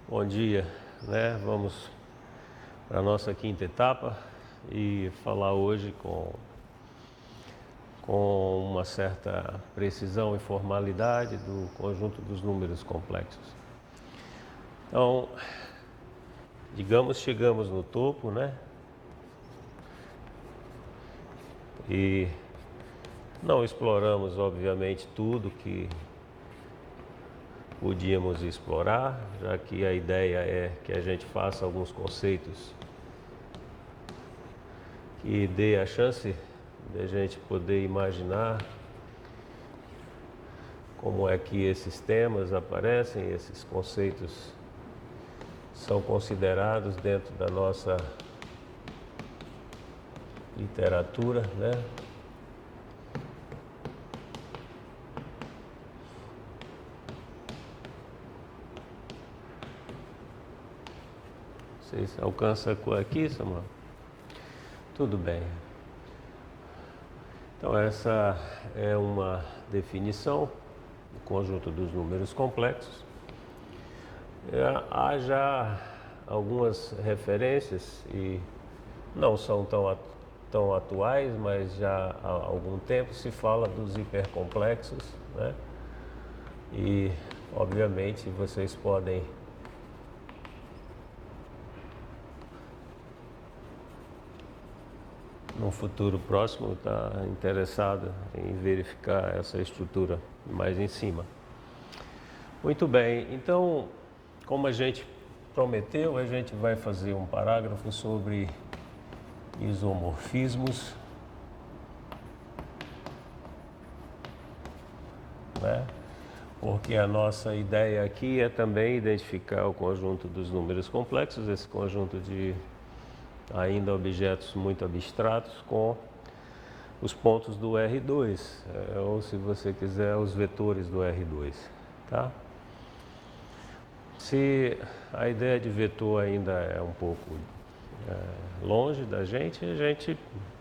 Bom dia, né? Vamos para a nossa quinta etapa e falar hoje com uma certa precisão e formalidade do conjunto dos números complexos. Então, digamos, chegamos no topo, né? E não exploramos, obviamente, tudo que podíamos explorar, já que a ideia é que a gente faça alguns conceitos que dê a chance de a gente poder imaginar como é que esses temas aparecem, esses conceitos são considerados dentro da nossa literatura, né? Vocês alcançam a cor aqui, Samuel? Tudo bem. Então essa é uma definição do conjunto dos números complexos. Há já algumas referências e não são tão atuais, mas já há algum tempo se fala dos hipercomplexos, né? E obviamente vocês podem no futuro próximo estar interessado em verificar essa estrutura mais em cima. Muito bem, então, como a gente prometeu, a gente vai fazer um parágrafo sobre isomorfismos, né? Porque a nossa ideia aqui é também identificar o conjunto dos números complexos, esse conjunto de ainda objetos muito abstratos com os pontos do R2, ou se você quiser, os vetores do R2, tá? Se a ideia de vetor ainda é um pouco longe da gente, a gente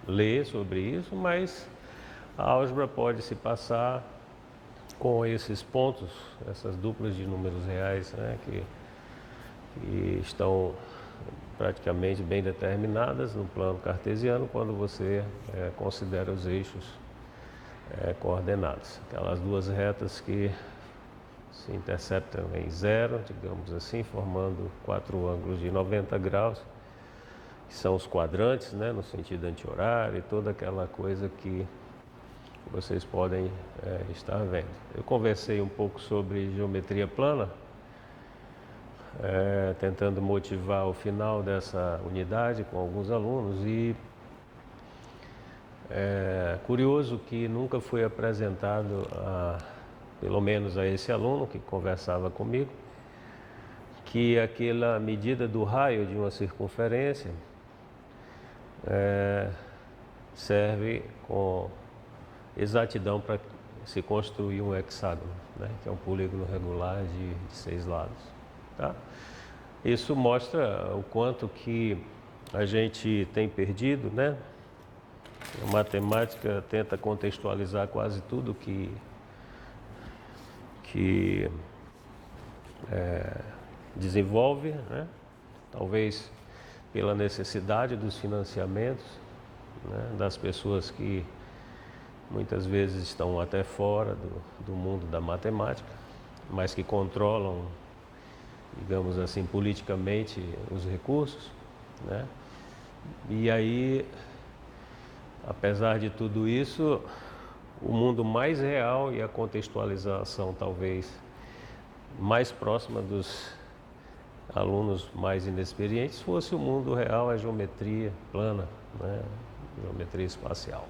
lê sobre isso, mas a álgebra pode se passar com esses pontos, essas duplas de números reais, né, que estão praticamente bem determinadas no plano cartesiano quando você considera os eixos coordenados. Aquelas duas retas que se interceptam em zero, digamos assim, formando quatro ângulos de 90 graus, que são os quadrantes, né, no sentido anti-horário e toda aquela coisa que vocês podem estar vendo. Eu conversei um pouco sobre geometria plana, tentando motivar o final dessa unidade com alguns alunos e curioso que nunca foi apresentado, pelo menos a esse aluno que conversava comigo, que aquela medida do raio de uma circunferência serve com exatidão para se construir um hexágono, né, que é um polígono regular de 6 lados. Tá? Isso mostra o quanto que a gente tem perdido, né? A matemática tenta contextualizar quase tudo que desenvolve, né? Talvez pela necessidade dos financiamentos, né, das pessoas que muitas vezes estão até fora do mundo da matemática, mas que controlam, digamos assim, politicamente os recursos, né? E aí, apesar de tudo isso, o mundo mais real e a contextualização talvez mais próxima dos alunos mais inexperientes fosse o mundo real, a geometria plana, né? Geometria espacial.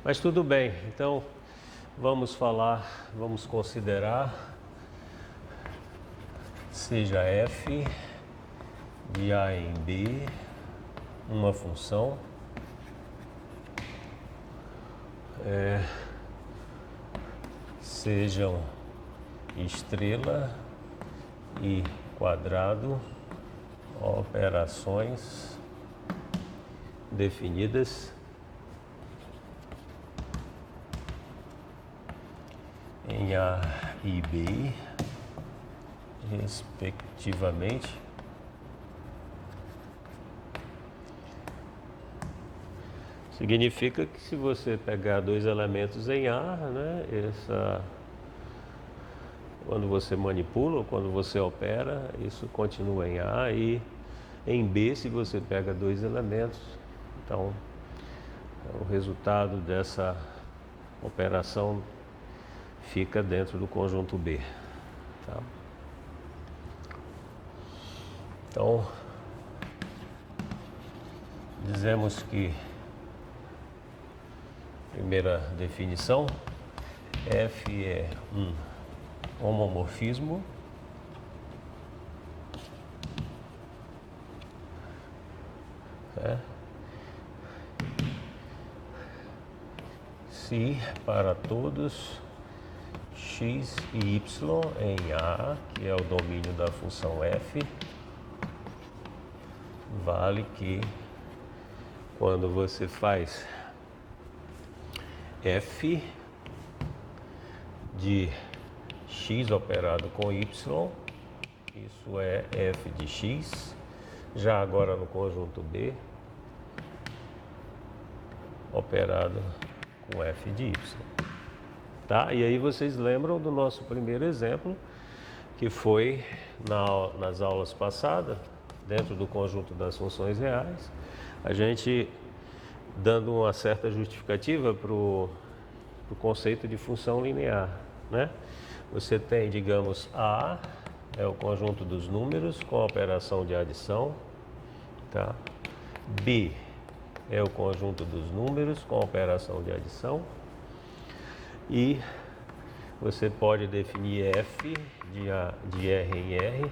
Mas tudo bem, então vamos considerar seja f de A em B uma função sejam estrela e quadrado operações definidas em A e B respectivamente, significa que se você pegar dois elementos em A, né, quando você manipula ou quando você opera, isso continua em A, e em B, se você pega dois elementos, então o resultado dessa operação fica dentro do conjunto B. Tá? Então, dizemos que, primeira definição, F é um homomorfismo se para todos x e y em A, que é o domínio da função f, vale que quando você faz f de x operado com y, isso é f de x, já agora no conjunto B, operado com f de y. Tá? E aí vocês lembram do nosso primeiro exemplo, que foi nas aulas passadas, dentro do conjunto das funções reais, a gente dando uma certa justificativa para o conceito de função linear, né? Você tem, digamos, A é o conjunto dos números com a operação de adição, tá? B é o conjunto dos números com a operação de adição, e você pode definir f de R em R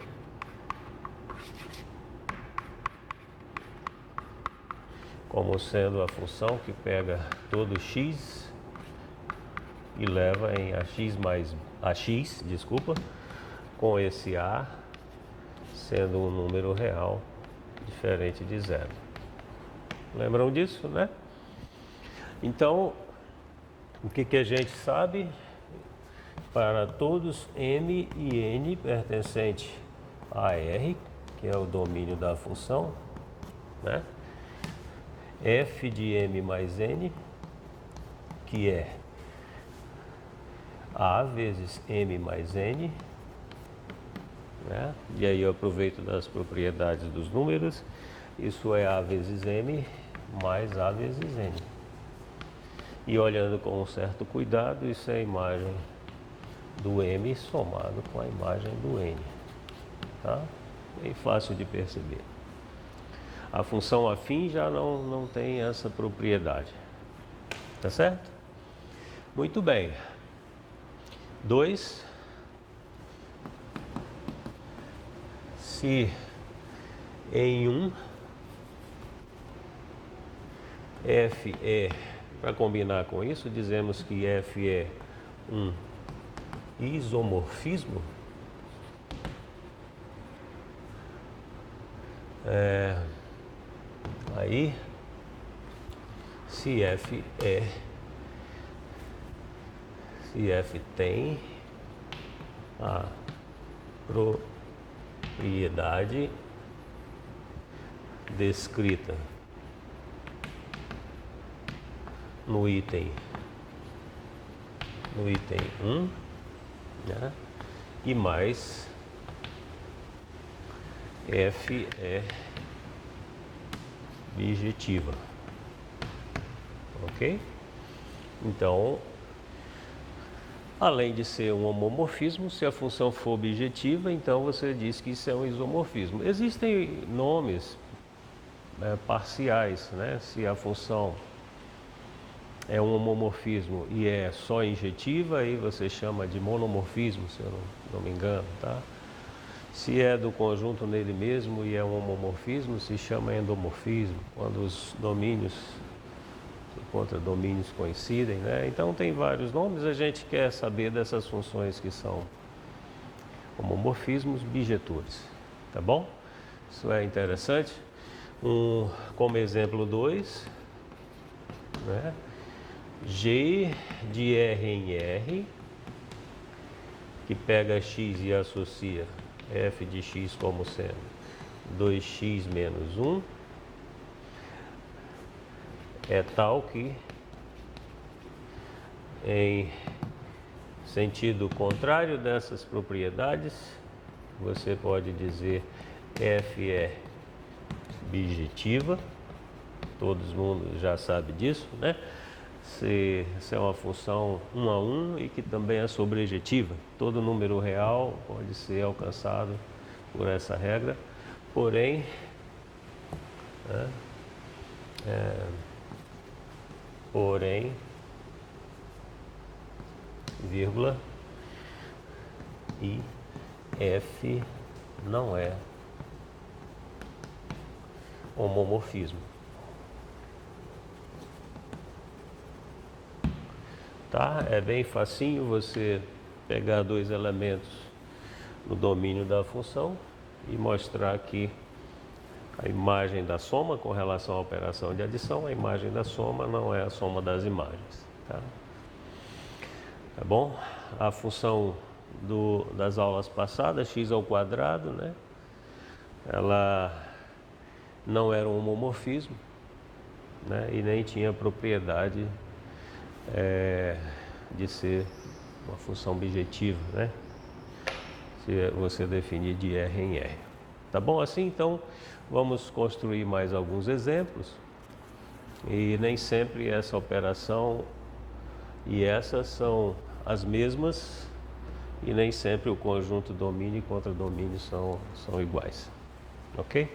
como sendo a função que pega todo x e leva em ax, com esse a sendo um número real diferente de zero. Lembram disso, né? Então, o que a gente sabe? Para todos m e n pertencente a R, que é o domínio da função, né? F de m mais n, que é A vezes m mais n, né? E aí eu aproveito das propriedades dos números, isso é A vezes m mais A vezes n. E olhando com um certo cuidado, isso é a imagem do m somado com a imagem do n. Tá? Bem fácil de perceber. A função afim já não tem essa propriedade. Tá certo? Muito bem. 2. Se em 1 f é, para combinar com isso, dizemos que f é um isomorfismo, aí se f tem a propriedade descrita no item 1, né? E mais f é bijetiva, ok? Então, além de ser um homomorfismo, se a função for bijetiva, então você diz que isso é um isomorfismo. Existem nomes parciais, né? Se a função é um homomorfismo e é só injetiva, aí você chama de monomorfismo, se eu não me engano, tá? Se é do conjunto nele mesmo e é um homomorfismo, se chama endomorfismo, quando os domínios, encontra domínios coincidem, né? Então tem vários nomes, a gente quer saber dessas funções que são homomorfismos bijetores, tá bom? Isso é interessante. Como exemplo 2, né? G de R em R, que pega x e associa f de x como sendo 2x menos 1 é tal que, em sentido contrário dessas propriedades, você pode dizer f é bijetiva. Todo mundo já sabe disso, né? Se é uma função 1 a 1 e que também é sobrejetiva. Todo número real pode ser alcançado por essa regra, porém, né, vírgula, e f não é homomorfismo. Tá? É bem facinho você pegar dois elementos no domínio da função e mostrar que a imagem da soma com relação à operação de adição, a imagem da soma não é a soma das imagens. Tá bom? A função das aulas passadas, x ao quadrado, né? Ela não era um homomorfismo, né? E nem tinha propriedade de ser uma função bijetiva, né? Se você definir de R em R. Tá bom assim? Então, vamos construir mais alguns exemplos. E nem sempre essa operação e essas são as mesmas, e nem sempre o conjunto domínio e contradomínio são iguais. Ok?